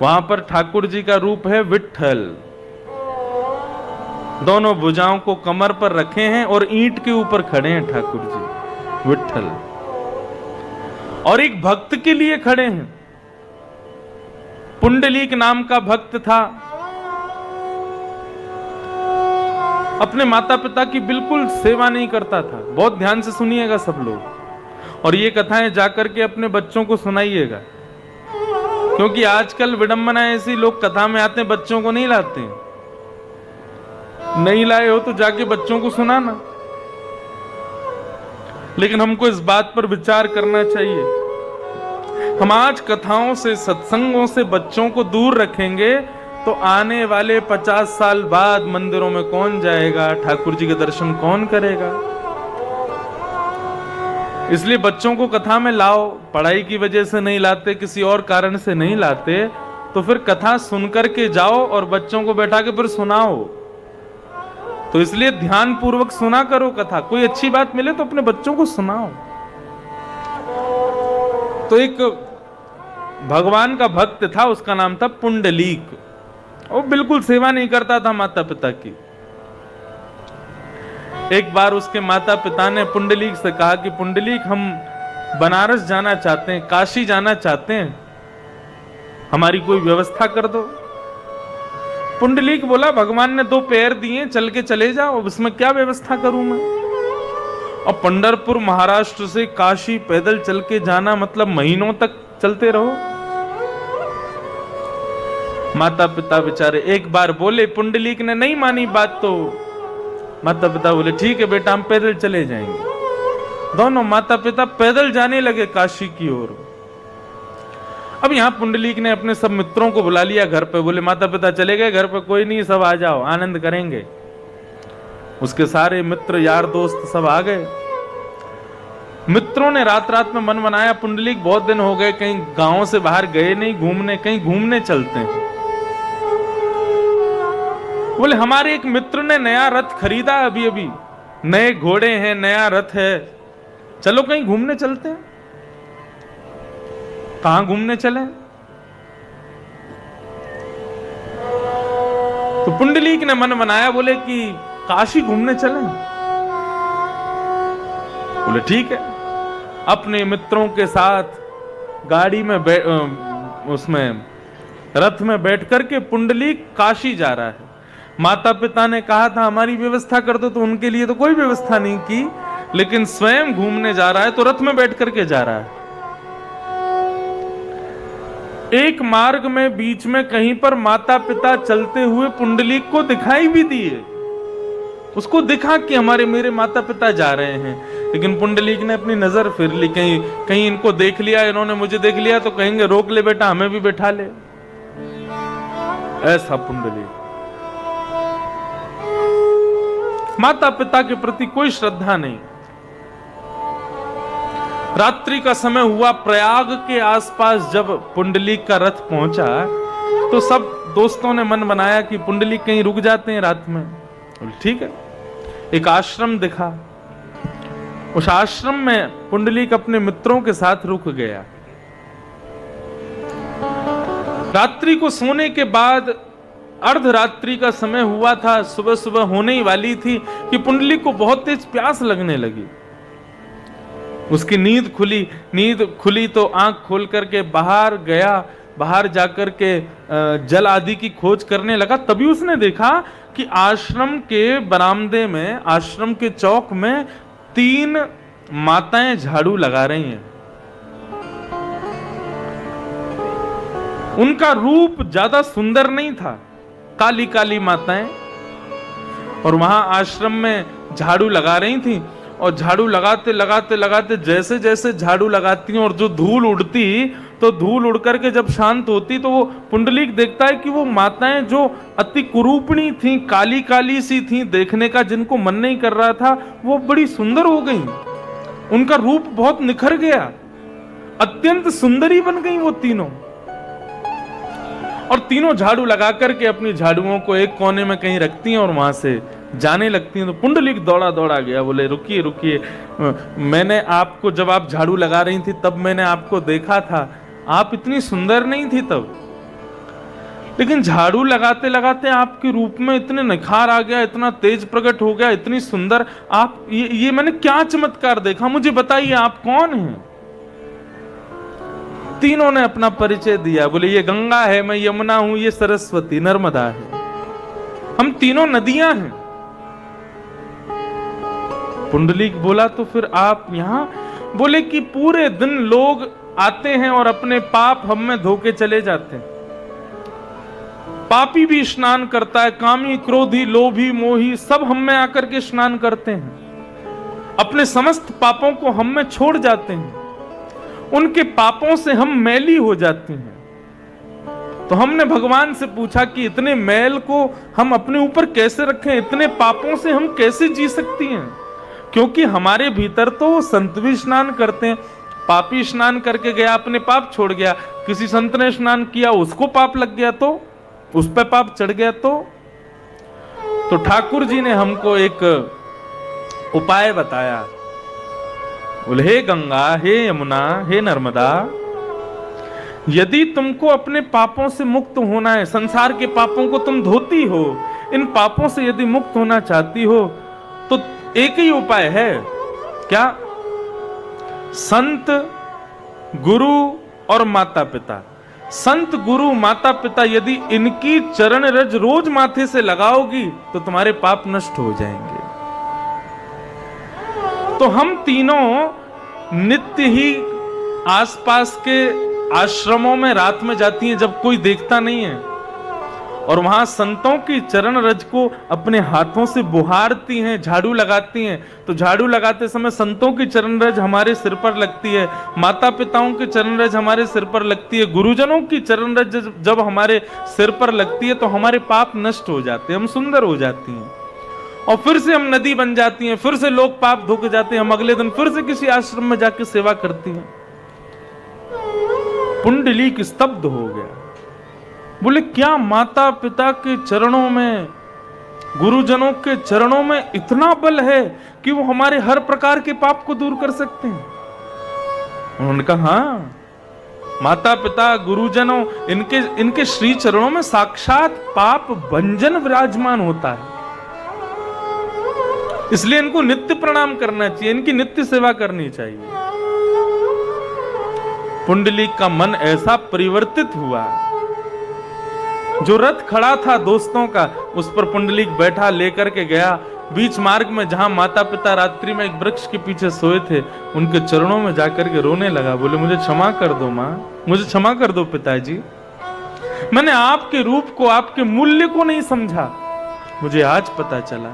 वहां पर ठाकुर जी का रूप है विट्ठल। दोनों भुजाओं को कमर पर रखे हैं और ईंट के ऊपर खड़े हैं ठाकुर जी विट्ठल, और एक भक्त के लिए खड़े हैं। पुंडलीक नाम का भक्त था, अपने माता पिता की बिल्कुल सेवा नहीं करता था। बहुत ध्यान से सुनिएगा सब लोग, और ये कथाएं जाकर के अपने बच्चों को सुनाइएगा, क्योंकि आजकल विडंबना ऐसी, लोग कथा में आते हैं बच्चों को नहीं लाते हैं। नहीं लाए हो तो जाके बच्चों को सुनाना। लेकिन हमको इस बात पर विचार करना चाहिए, हम आज कथाओं से, सत्संगों से बच्चों को दूर रखेंगे तो आने वाले 50 साल बाद मंदिरों में कौन जाएगा, ठाकुर जी के दर्शन कौन करेगा। इसलिए बच्चों को कथा में लाओ। पढ़ाई की वजह से नहीं लाते, किसी और कारण से नहीं लाते, तो फिर कथा सुनकर के जाओ और बच्चों को बैठा के फिर सुनाओ। तो इसलिए ध्यान पूर्वक सुना करो कथा। कोई अच्छी बात मिले तो अपने बच्चों को सुनाओ। तो एक भगवान का भक्त था, उसका नाम था पुंडलीक। वो बिल्कुल सेवा नहीं करता था माता पिता की। एक बार उसके माता पिता ने पुंडलीक से कहा कि पुंडलीक, हम बनारस जाना चाहते हैं, काशी जाना चाहते हैं, हमारी कोई व्यवस्था कर दो। पुंडलीक बोला, भगवान ने 2 पैर दिए, चल के चले जाओ, उसमें क्या व्यवस्था करूं मैं। और पंढरपुर महाराष्ट्र से काशी पैदल चल के जाना मतलब महीनों तक चलते रहो। माता पिता बेचारे एक बार बोले, पुंडलीक ने नहीं मानी बात, तो माता पिता बोले ठीक है बेटा, हम पैदल चले जाएंगे। दोनों माता पिता पैदल जाने लगे काशी की ओर। अब यहां पुंडलीक ने अपने सब मित्रों को बुला लिया घर पे। बोले माता पिता चले गए, घर पे कोई नहीं, सब आ जाओ, आनंद करेंगे। उसके सारे मित्र यार दोस्त सब आ गए। मित्रों ने रात रात में मन बनाया, पुंडलीक बहुत दिन हो गए कहीं गांव से बाहर गए नहीं घूमने, कहीं घूमने चलते हैं। बोले हमारे एक मित्र ने नया रथ खरीदा अभी अभी, नए घोड़े हैं, नया रथ है, चलो कहीं घूमने चलते हैं। कहां घूमने चले? तो पुंडलीक ने मन बनाया, बोले कि काशी घूमने चले। बोले ठीक है। अपने मित्रों के साथ गाड़ी में उसमें रथ में बैठ करके पुंडलीक काशी जा रहा है। माता पिता ने कहा था हमारी व्यवस्था कर दो, तो उनके लिए तो कोई व्यवस्था नहीं की, लेकिन स्वयं घूमने जा रहा है तो रथ में बैठ करके जा रहा है। एक मार्ग में बीच में कहीं पर माता पिता चलते हुए पुंडलीक को दिखाई भी दिए। उसको दिखा कि मेरे माता पिता जा रहे हैं, लेकिन पुंडलीक ने अपनी नजर फिर ली, कहीं इनको देख लिया, इन्होंने मुझे देख लिया तो कहेंगे रोक ले बेटा, हमें भी बैठा ले। ऐसा पुंडलीक, माता पिता के प्रति कोई श्रद्धा नहीं। रात्रि का समय हुआ, प्रयाग के आसपास जब पुंडलीक का रथ पहुंचा तो सब दोस्तों ने मन बनाया कि पुंडलीक कहीं रुक जाते हैं रात में। ठीक है। एक आश्रम दिखा, उस आश्रम में पुंडलीक अपने मित्रों के साथ रुक गया। रात्रि को सोने के बाद अर्धरात्रि का समय हुआ था, सुबह सुबह होने ही वाली थी कि पुंडलीक को बहुत तेज प्यास लगने लगी। उसकी नींद खुली तो आंख खोल करके बाहर गया, बाहर जाकर के जल आदि की खोज करने लगा। तभी उसने देखा कि आश्रम के बरामदे में, आश्रम के चौक में 3 माताएं झाड़ू लगा रही हैं। उनका रूप ज्यादा सुंदर नहीं था, काली काली माताएं, और वहां आश्रम में झाड़ू लगा रही थी। और झाड़ू लगाते लगाते लगाते जैसे जैसे झाड़ू लगाती हैं और जो धूल उड़ती, तो धूल उड़ करके जब शांत होती तो वो पुंडलीक देखता है कि वो माताएं जो अति कुरूपणी थी, काली काली सी थी, देखने का जिनको मन नहीं कर रहा था, वो बड़ी सुंदर हो गई। उनका रूप बहुत निखर गया, अत्यंत सुंदरी बन गई वो तीनों। और तीनों झाड़ू लगा करके अपनी झाड़ुओं को एक कोने में कहीं रखती हैं और वहां से जाने लगती हैं। तो पुंडलीक दौड़ा दौड़ा गया, बोले रुकिए रुकिए, मैंने आपको, जब आप झाड़ू लगा रही थी तब मैंने आपको देखा था, आप इतनी सुंदर नहीं थी तब। लेकिन झाड़ू लगाते लगाते आपके रूप में इतने निखार आ गया, इतना तेज प्रकट हो गया, इतनी सुंदर आप, ये मैंने क्या चमत्कार देखा, मुझे बताइए आप कौन हैं? तीनों ने अपना परिचय दिया। बोले ये गंगा है, मैं यमुना हूं, ये सरस्वती नर्मदा है, हम तीनों नदियां हैं। पुंडलीक बोला तो फिर आप यहां? बोले कि पूरे दिन लोग आते हैं और अपने पाप हम में धोके चले जाते हैं। पापी भी स्नान करता है, कामी, क्रोधी, लोभी, मोही सब हम में आकर के स्नान करते हैं, अपने समस्त पापों को हम में छोड़ जाते हैं, उनके पापों से हम मैली हो जाते हैं। तो हमने भगवान से पूछा कि इतने मैल को हम अपने ऊपर कैसे रखें, इतने पापों से हम कैसे जी सकती हैं? क्योंकि हमारे भीतर तो संत भी स्नान करते हैं, पापी स्नान करके गया अपने पाप छोड़ गया, किसी संत ने स्नान किया उसको पाप लग गया तो उस पर पाप चढ़ गया। तो ठाकुर जी ने हमको एक उपाय बताया। बोले हे गंगा, हे यमुना, हे नर्मदा, यदि तुमको अपने पापों से मुक्त होना है, संसार के पापों को तुम धोती हो, इन पापों से यदि मुक्त होना चाहती हो तो एक ही उपाय है। क्या? संत, गुरु और माता पिता। संत, गुरु, माता पिता, यदि इनकी चरण रज रोज माथे से लगाओगी तो तुम्हारे पाप नष्ट हो जाएंगे। तो हम तीनों नित्य ही आसपास के आश्रमों में रात में जाती हैं जब कोई देखता नहीं है, और वहां संतों की चरण रज को अपने हाथों से बुहारती हैं, झाड़ू लगाती हैं। तो झाड़ू लगाते समय संतों की चरण रज हमारे सिर पर लगती है, माता पिताओं की चरण रज हमारे सिर पर लगती है, गुरुजनों की चरण रज जब हमारे सिर पर लगती है तो हमारे पाप नष्ट हो जाते हैं, हम सुंदर हो जाती हैं, और फिर से हम नदी बन जाती हैं, फिर से लोग पाप धो के जाते हैं, हम अगले दिन फिर से किसी आश्रम में जाके सेवा करती हैं। पुंडलीक स्तब्ध हो गया। बोले क्या माता पिता के चरणों में, गुरुजनों के चरणों में इतना बल है कि वो हमारे हर प्रकार के पाप को दूर कर सकते हैं? उन्होंने कहा हाँ, माता पिता, गुरुजनों, इनके श्री चरणों में साक्षात पाप भंजन विराजमान होता है, इसलिए इनको नित्य प्रणाम करना चाहिए, इनकी नित्य सेवा करनी चाहिए। पुंडलीक का मन ऐसा परिवर्तित हुआ, जो रथ खड़ा था दोस्तों का उस पर पुंडलीक बैठा, लेकर के गया बीच मार्ग में जहां माता पिता रात्रि में एक वृक्ष के पीछे सोए थे, उनके चरणों में जाकर के रोने लगा। बोले मुझे क्षमा कर दो मां, मुझे क्षमा कर दो पिताजी, मैंने आपके रूप को, आपके मूल्य को नहीं समझा, मुझे आज पता चला।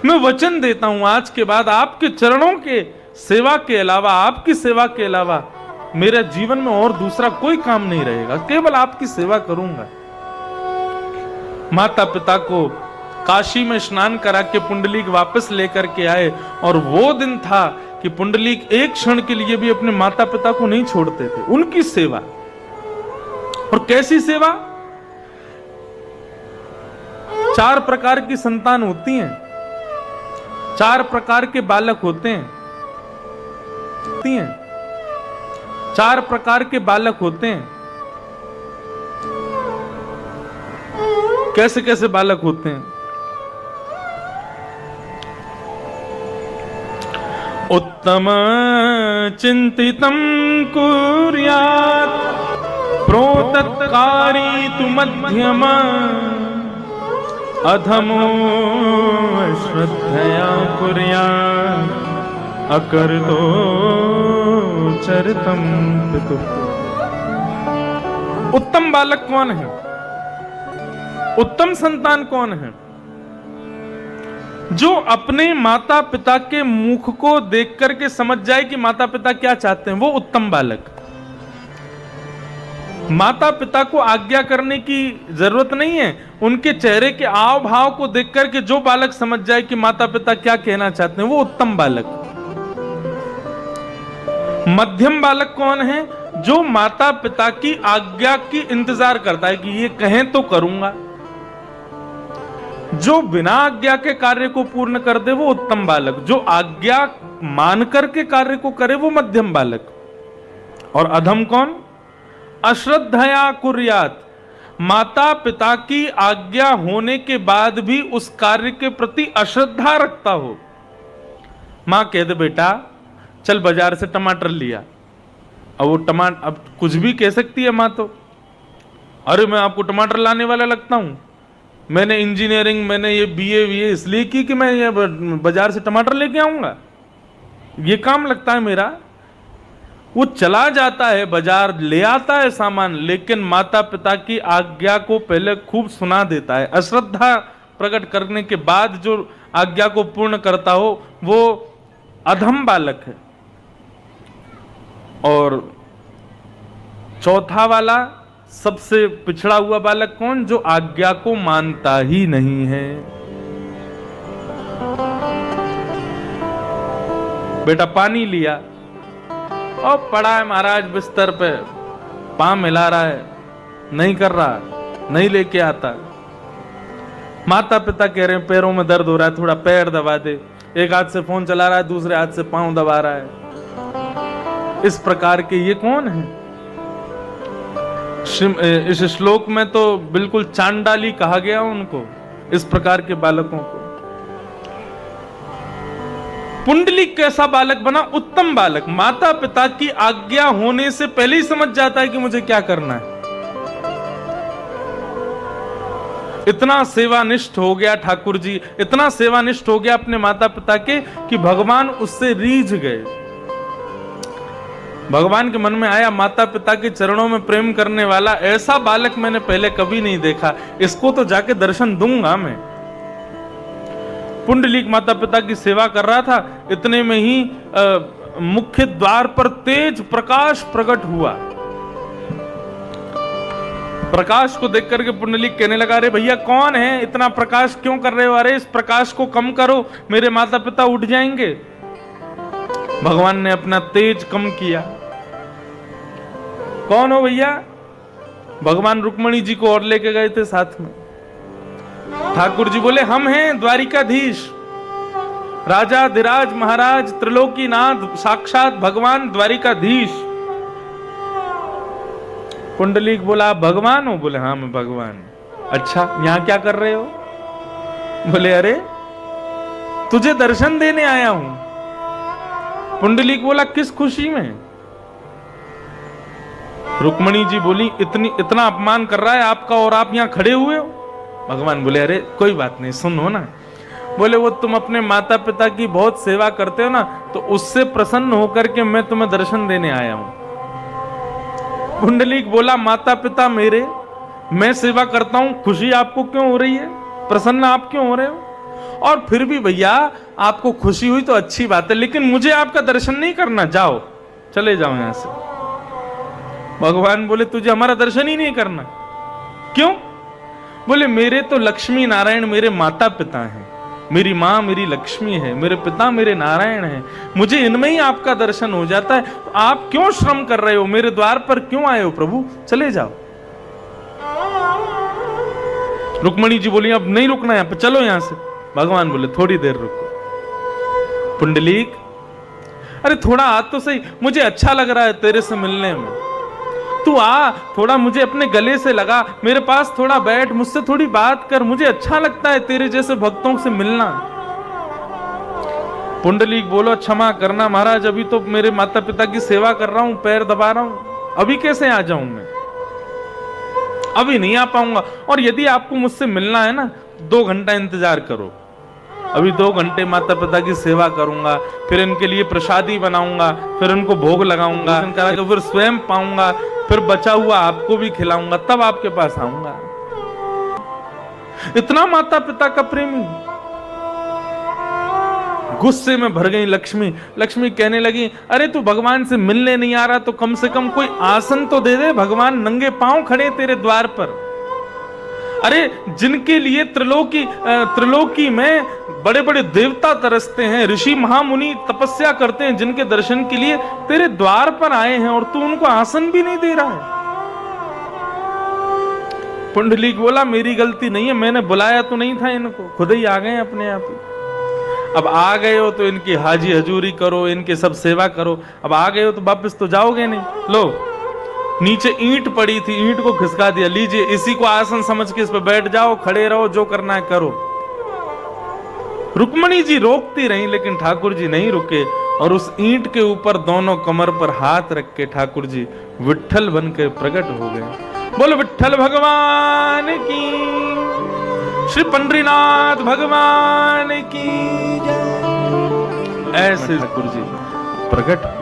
मैं वचन देता हूं आज के बाद आपके चरणों के सेवा के अलावा, आपकी सेवा के अलावा मेरे जीवन में और दूसरा कोई काम नहीं रहेगा, केवल आपकी सेवा करूंगा। माता पिता को काशी में स्नान करा के पुंडलीक वापस लेकर के आए, और वो दिन था कि पुंडलीक एक क्षण के लिए भी अपने माता पिता को नहीं छोड़ते थे, उनकी सेवा। और कैसी सेवा? 4 प्रकार की संतान होती हैं, 4 प्रकार के बालक होते हैं, 4 प्रकार के बालक होते हैं। कैसे कैसे बालक होते हैं? उत्तम चिंतितं कुर्यात् प्रोतत्कारी तु मध्यम अधमो श्रद्धया कुर्यात् अकर्तो चरितम पितु। उत्तम बालक कौन है? उत्तम संतान कौन है? जो अपने माता पिता के मुख को देख करके समझ जाए कि माता पिता क्या चाहते हैं, वो उत्तम बालक। माता पिता को आज्ञा करने की जरूरत नहीं है, उनके चेहरे के आव भाव को देख करके जो बालक समझ जाए कि माता पिता क्या कहना चाहते हैं, वो उत्तम बालक। मध्यम बालक कौन है? जो माता पिता की आज्ञा की इंतजार करता है कि ये कहें तो करूंगा, जो बिना आज्ञा के कार्य को पूर्ण कर दे वो उत्तम बालक, जो आज्ञा मान करके कार्य को करे वो मध्यम बालक। और अधम कौन? अश्रद्धया कुर्यात, माता पिता की आज्ञा होने के बाद भी उस कार्य के प्रति अश्रद्धा रखता हो। मां कह दे बेटा चल बाजार से टमाटर लिया, अब वो टमाटर, अब कुछ भी कह सकती है मां तो, अरे मैं आपको टमाटर लाने वाला लगता हूं, मैंने इंजीनियरिंग, मैंने ये बीए इसलिए की कि मैं ये बाजार से टमाटर लेके आऊंगा, ये काम लगता है मेरा। वो चला जाता है बाजार, ले आता है सामान, लेकिन माता पिता की आज्ञा को पहले खूब सुना देता है। अश्रद्धा प्रकट करने के बाद जो आज्ञा को पूर्ण करता हो वो अधम बालक है। और चौथा वाला सबसे पिछड़ा हुआ बालक कौन? जो आज्ञा को मानता ही नहीं है। बेटा पानी लिया और पड़ा है महाराज बिस्तर पे, पांव मिला रहा है, नहीं कर रहा, नहीं लेके आता। माता पिता कह रहे हैं पैरों में दर्द हो रहा है, थोड़ा पैर दबा दे। एक हाथ से फोन चला रहा है, दूसरे हाथ से पांव दबा रहा है। इस प्रकार के ये कौन है? इस श्लोक में तो बिल्कुल चांडाली कहा गया उनको, इस प्रकार के बालकों को। पुंडलिक कैसा बालक बना? उत्तम बालक, माता पिता की आज्ञा होने से पहले ही समझ जाता है कि मुझे क्या करना है। इतना सेवानिष्ठ हो गया ठाकुर जी, इतना सेवानिष्ठ हो गया अपने माता पिता के कि भगवान उससे रीझ गए। भगवान के मन में आया माता पिता के चरणों में प्रेम करने वाला ऐसा बालक मैंने पहले कभी नहीं देखा, इसको तो जाके दर्शन दूंगा मैं। पुंडलिक माता पिता की सेवा कर रहा था, इतने में ही मुख्य द्वार पर तेज प्रकाश प्रकट हुआ। प्रकाश को देख करके पुंडलिक कहने लगा, अरे भैया कौन है, इतना प्रकाश क्यों कर रहे हो? अरे इस प्रकाश को कम करो, मेरे माता पिता उठ जाएंगे। भगवान ने अपना तेज कम किया। कौन हो भैया? भगवान रुक्मणी जी को और लेके गए थे साथ में। ठाकुर जी बोले हम हैं द्वारिकाधीश, राजा धीराज महाराज त्रिलोकीनाथ, साक्षात भगवान द्वारिकाधीश। पुंडलीक बोला आप भगवान हो? बोले हाँ मैं भगवान। अच्छा यहां क्या कर रहे हो? बोले अरे तुझे दर्शन देने आया हूं। पुंडलीक बोला किस खुशी में? रुक्मणी जी बोली इतना अपमान कर रहा है आपका और आप यहां खड़े हुए हो। भगवान बोले अरे कोई बात नहीं, सुनो ना। बोले वो तुम अपने माता पिता की बहुत सेवा करते हो ना, तो उससे प्रसन्न होकर के मैं तुम्हें दर्शन देने आया हूं। पुंडलीक बोला माता पिता मेरे, मैं सेवा करता हूं, खुशी आपको क्यों हो रही है? प्रसन्न आप क्यों हो रहे हो? और फिर भी भैया आपको खुशी हुई तो अच्छी बात है, लेकिन मुझे आपका दर्शन नहीं करना, जाओ चले जाओ यहां से। भगवान बोले तुझे हमारा दर्शन ही नहीं करना? क्यों? बोले मेरे तो लक्ष्मी नारायण मेरे माता पिता हैं, मेरी मां मेरी लक्ष्मी है, मेरे पिता मेरे नारायण हैं, मुझे इनमें ही आपका दर्शन हो जाता है। तो आप क्यों श्रम कर रहे हो? मेरे द्वार पर क्यों आए हो प्रभु? चले जाओ। रुक्मणी जी बोली अब नहीं रुकना यहां पर, चलो यहां से। भगवान बोले थोड़ी देर रुको। पुंडलीक अरे थोड़ा आ तो सही, मुझे अच्छा लग रहा है तेरे से मिलने में, तू आ, थोड़ा मुझे अपने गले से लगा, मेरे पास थोड़ा बैठ, मुझसे थोड़ी बात कर, मुझे अच्छा लगता है तेरे जैसे भक्तों से मिलना। पुंडलीक बोलो क्षमा करना महाराज, अभी तो मेरे माता पिता की सेवा कर रहा हूं, पैर दबा रहा हूं, अभी कैसे आ जाऊं मैं? अभी नहीं आ पाऊंगा। और यदि आपको मुझसे मिलना है ना, 2 घंटा इंतजार करो, अभी 2 घंटे माता पिता की सेवा करूंगा, फिर इनके लिए प्रसादी बनाऊंगा, फिर उनको भोग लगाऊंगा, तो फिर स्वयं पाऊंगा, फिर बचा हुआ आपको भी खिलाऊंगा, तब आपके पास आऊंगा। इतना माता पिता का प्रेमी। गुस्से में भर गई लक्ष्मी। लक्ष्मी कहने लगी अरे तू भगवान से मिलने नहीं आ रहा तो कम से कम कोई आसन तो दे दे, भगवान नंगे पांव खड़े तेरे द्वार पर। अरे जिनके लिए त्रिलोकी में बड़े बड़े देवता तरसते हैं, ऋषि महामुनि तपस्या करते हैं, जिनके दर्शन के लिए तेरे द्वार पर आए हैं और तू उनको आसन भी नहीं दे रहा है। पुंडलीक बोला मेरी गलती नहीं है, मैंने बुलाया तो नहीं था इनको, खुद ही आ गए अपने आप ही। अब आ गए हो तो इनकी हाजी हजूरी करो, इनके सब सेवा करो, अब आ गए हो तो वापस तो जाओगे नहीं। लो नीचे ईंट पड़ी थी, ईंट को खिसका दिया, लीजिए इसी को आसन समझ के इस पे बैठ जाओ, खड़े रहो, जो करना है करो। रुक्मणी जी रोकती रही लेकिन ठाकुर जी नहीं रुके, और उस ईंट के ऊपर दोनों कमर पर हाथ रख के ठाकुर जी विट्ठल बनकर प्रकट हो गए। बोलो विट्ठल भगवान की, श्री पंडरीनाथ भगवान की जय। ऐसे ठाकुर जी प्रकट